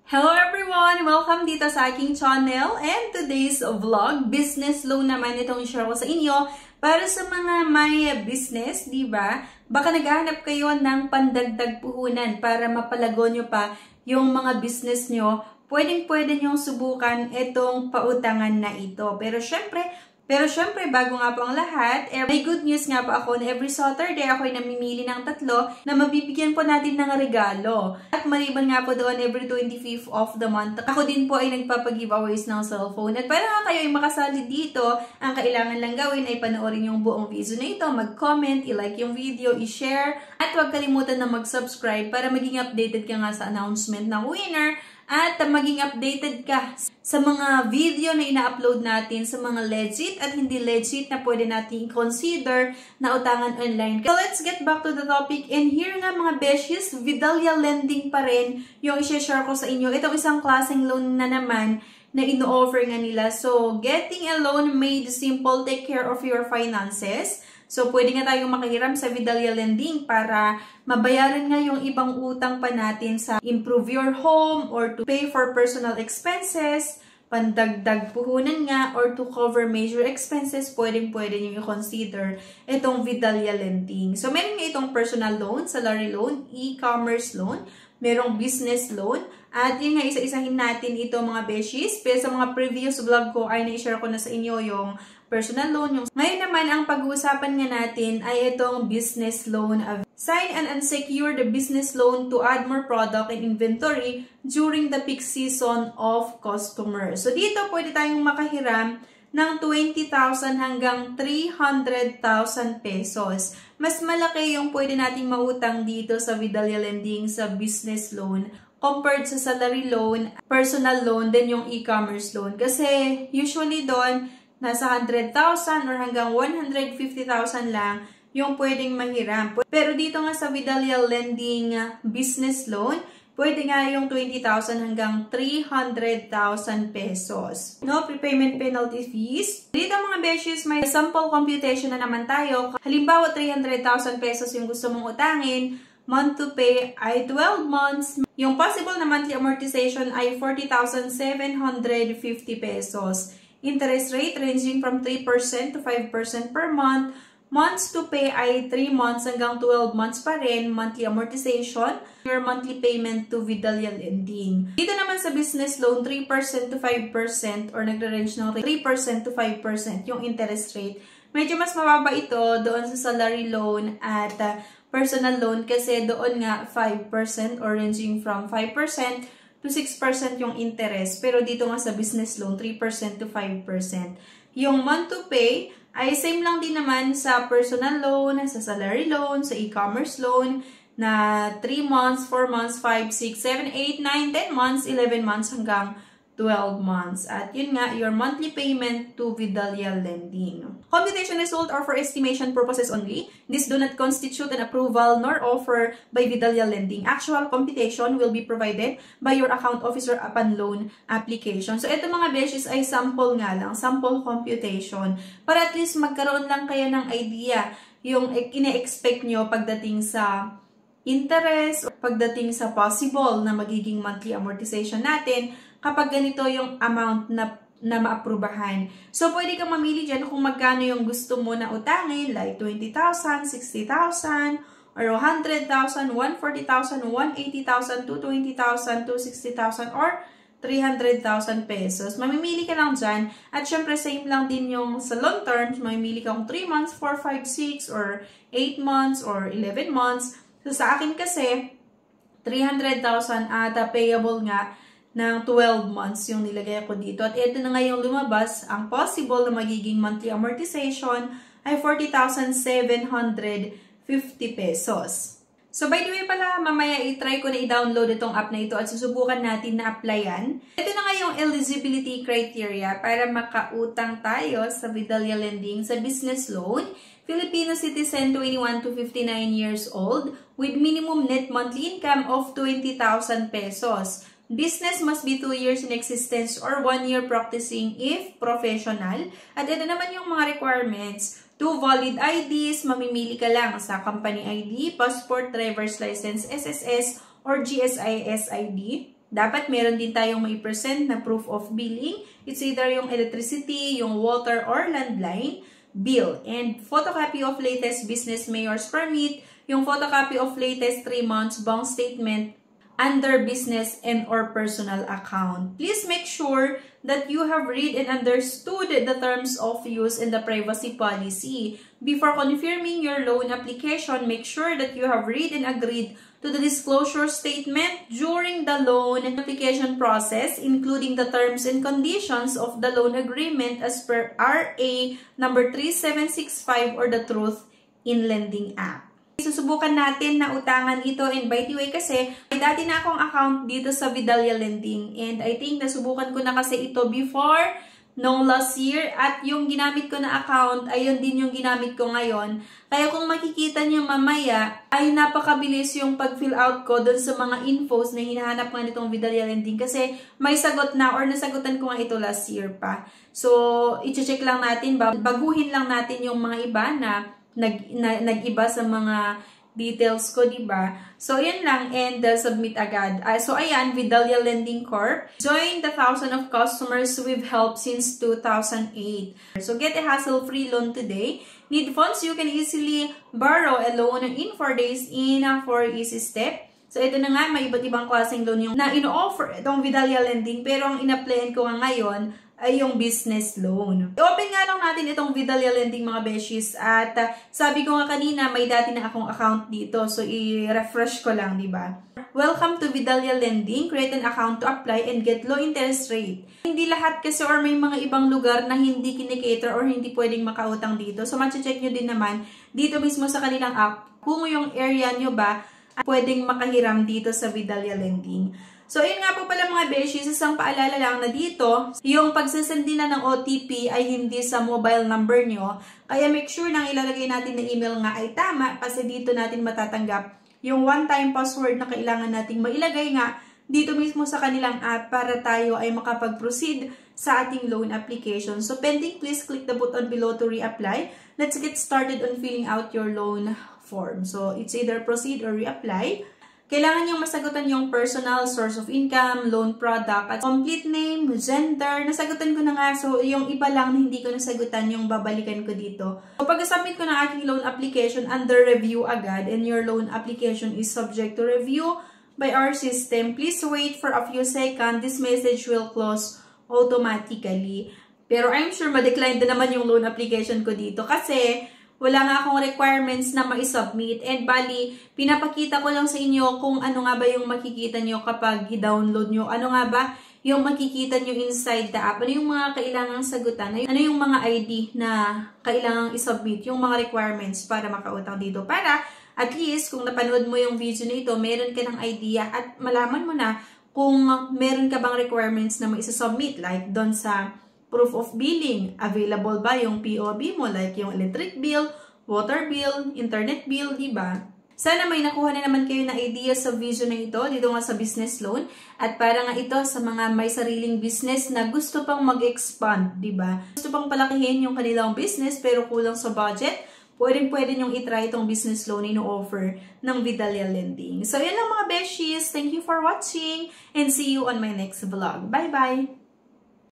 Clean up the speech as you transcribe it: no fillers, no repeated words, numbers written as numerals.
Hello everyone! Welcome dito sa aking channel and today's vlog, business loan naman itong share ko sa inyo para sa mga may business, di ba? Baka naghahanap kayo ng pandagdag puhunan para mapalago nyo pa yung mga business nyo. Pwedeng-pwede nyong subukan itong pautangan na ito. Pero syempre, bago nga po ang lahat, may good news nga po ako na every Saturday ako ay namimili ng tatlo na mabibigyan po natin ng regalo. At maliban nga po doon, every 25th of the month, ako din po ay nagpapag-giveaways ng cellphone. At para nga kayo ay makasali dito, ang kailangan lang gawin ay panoorin yung buong video na ito, mag-comment, i-like yung video, i-share, at huwag kalimutan na mag-subscribe para maging updated ka nga sa announcement ng winner. At maging updated ka sa mga video na ina-upload natin, sa mga legit at hindi legit na pwede natin i-consider na utangan online. So let's get back to the topic. And here nga mga beshies, Vidalia Lending pa rin yung i-share ko sa inyo. Itong isang klaseng loan na naman na ino-offer nga nila. So getting a loan made simple, take care of your finances. So, pwede nga tayong makahiram sa Vidalia Lending para mabayaran nga yung ibang utang pa natin sa improve your home or to pay for personal expenses, pandagdag puhunan nga, or to cover major expenses, pwede nyo i-consider itong Vidalia Lending. So, meron nga itong personal loan, salary loan, e-commerce loan, merong business loan, at yun nga, isa-isahin natin ito mga beshies. Pero sa mga previous vlog ko ay na-share ko na sa inyo yung personal loan. Ngayon naman, ang pag-uusapan nga natin ay itong business loan. Sign and unsecure the business loan to add more product and inventory during the peak season of customers. So, dito pwede tayong makahiram ng 20,000 hanggang 300,000 pesos. Mas malaki yung pwede nating mautang dito sa Vidalia Lending sa business loan compared sa salary loan, personal loan, then yung e-commerce loan. Kasi usually doon, nasa 100,000 or hanggang 150,000 lang yung pwedeng mahiram. Pero dito nga sa Vidalia Lending business loan, pwede nga yung 20,000 hanggang 300,000 pesos. No prepayment penalty fees. Dito mga beshies, may sample computation na naman tayo. Halimbawa, 300,000 pesos yung gusto mong utangin. Month to pay ay 12 months. Yung possible na monthly amortization ay 40,750 pesos. Interest rate ranging from 3% to 5% per month. Months to pay ay 3 months hanggang 12 months pa rin. Monthly amortization. Your monthly payment to Vidalia Lending. Dito naman sa business loan, 3% to 5% or nagre-range ng 3% to 5% yung interest rate. Medyo mas mababa ito doon sa salary loan at personal loan kasi doon nga 5% or ranging from 5% to 6% yung interest. Pero dito nga sa business loan, 3% to 5%. Yung month to pay ay same lang din naman sa personal loan, sa salary loan, sa e-commerce loan na 3 months, 4 months, 5, 6, 7, 8, 9, 10 months, 11 months hanggang 12 months. At yun nga, your monthly payment to Vidalia Lending. Computation result are for estimation purposes only. This do not constitute an approval nor offer by Vidalia Lending. Actual computation will be provided by your account officer upon loan application. So, ito mga beshies ay sample nga lang, sample computation. Para at least magkaroon lang kayo ng idea yung ine-expect nyo pagdating sa interest, or pagdating sa possible na magiging monthly amortization natin kapag ganito yung amount na maaprubahan. So, pwede kang mamili dyan kung magkano yung gusto mo na utangin, like 20,000, 60,000, or 100,000, 140,000, 180,000, 220,000, 260,000, or 300,000 pesos. Mamimili ka lang dyan. At syempre, same lang din yung sa long term. Mamimili ka kung 3 months, 4, 5, 6, or 8 months, or 11 months. So, sa akin kasi, 300,000 at payable nga ng 12 months yung nilagay ko dito. At ito na nga yung lumabas. Ang possible na magiging monthly amortization ay 40,750 pesos. So, by the way pala, mamaya i-try ko na i-download itong app na ito at susubukan natin na applyan. Ito na nga yung eligibility criteria para makautang tayo sa Vidalia Lending sa business loan. Filipino citizen 21 to 59 years old with minimum net monthly income of 20,000 pesos. Business must be 2 years in existence or 1 year practicing if professional. At ito naman yung mga requirements. 2 valid IDs, mamimili ka lang sa company ID, passport, driver's license, SSS, or GSIS ID. dapat meron din tayong may present na proof of billing. It's either yung electricity, yung water, or landline bill. And photocopy of latest business mayor's permit, yung photocopy of latest 3 months bank statement under business and or personal account. Please make sure that you have read and understood the terms of use and the privacy policy. Before confirming your loan application, make sure that you have read and agreed to the disclosure statement during the loan application process, including the terms and conditions of the loan agreement as per RA number 3765 or the Truth in Lending Act. Susubukan natin na utangan ito, and by the way kasi may dati na akong account dito sa Vidalia Lending, and I think nasubukan ko na kasi ito before nung last year, at yung ginamit ko na account ay yun din yung ginamit ko ngayon. Kaya kung makikita niyo mamaya ay napakabilis yung pag-fill out ko doon sa mga infos na hinahanap nga nitong Vidalia Lending, kasi may sagot na or nasagutan ko nga ito last year pa. So i-check lang natin, baguhin lang natin yung mga iba na nag-iba sa mga details ko, diba? So, yan lang, and submit agad. So, ayan, Vidalia Lending Corp. Join the thousands of customers we've helped since 2008. So, get a hassle-free loan today. Need funds? You can easily borrow a loan in 4 days in a 4 easy step. So, ito na nga, may iba't ibang klaseng loan yung na ino-offer itong Vidalia Lending, pero ang ina-applyan ko nga ngayon ay yung business loan. I-open nga lang natin itong Vidalia Lending, mga beshies, at sabi ko nga kanina, may dati na akong account dito, so i-refresh ko lang, diba? Welcome to Vidalia Lending. Create an account to apply and get low interest rate. Hindi lahat kasi, or may mga ibang lugar na hindi kinikater or hindi pwedeng makautang dito. So, matcha-check nyo din naman dito mismo sa kanilang app kung yung area nyo ba pwedeng makahiram dito sa Vidalia Lending. So, yun nga po pala mga beshies, isang paalala lang na dito, yung pagsasend na ng OTP ay hindi sa mobile number nyo. Kaya make sure na ilalagay natin na email nga ay tama, kasi dito natin matatanggap yung one-time password na kailangan nating mailagay nga dito mismo sa kanilang app para tayo ay makapag-proceed sa ating loan application. So, pending, please click the button below to reapply. Let's get started on filling out your loan form. So, it's either proceed or reapply. Kailangan niyong masagutan yung personal, source of income, loan product, at complete name, gender. Nasagutan ko na nga. So, yung iba lang na hindi ko nasagutan, yung babalikan ko dito. So, pag-submit ko ng aking loan application, under review agad, and your loan application is subject to review by our system. Please wait for a few seconds. This message will close automatically. Pero I'm sure ma-decline na naman yung loan application ko dito kasi wala nga akong requirements na ma-submit. And bali, pinapakita ko lang sa inyo kung ano nga ba yung makikita nyo kapag i-download nyo. Ano nga ba yung makikita nyo inside the app. Ano yung mga kailangang sagutan. Ano yung mga ID na kailangang i-submit. Yung mga requirements para makautang dito. Para at least kung napanood mo yung video na ito, meron ka ng idea at malaman mo na kung meron ka bang requirements na ma-submit. Like doon sa proof of billing, available ba yung POB mo, like yung electric bill, water bill, internet bill, diba? Sana may nakuha na naman kayo na idea sa video na ito, dito nga sa business loan. At para nga ito sa mga may sariling business na gusto pang mag-expand, diba? Gusto pang palakihin yung kanilang business pero kulang sa budget, pwede nyong itry itong business loan na offer ng Vidalia Lending. So, yan lang mga beshies. Thank you for watching and see you on my next vlog. Bye-bye!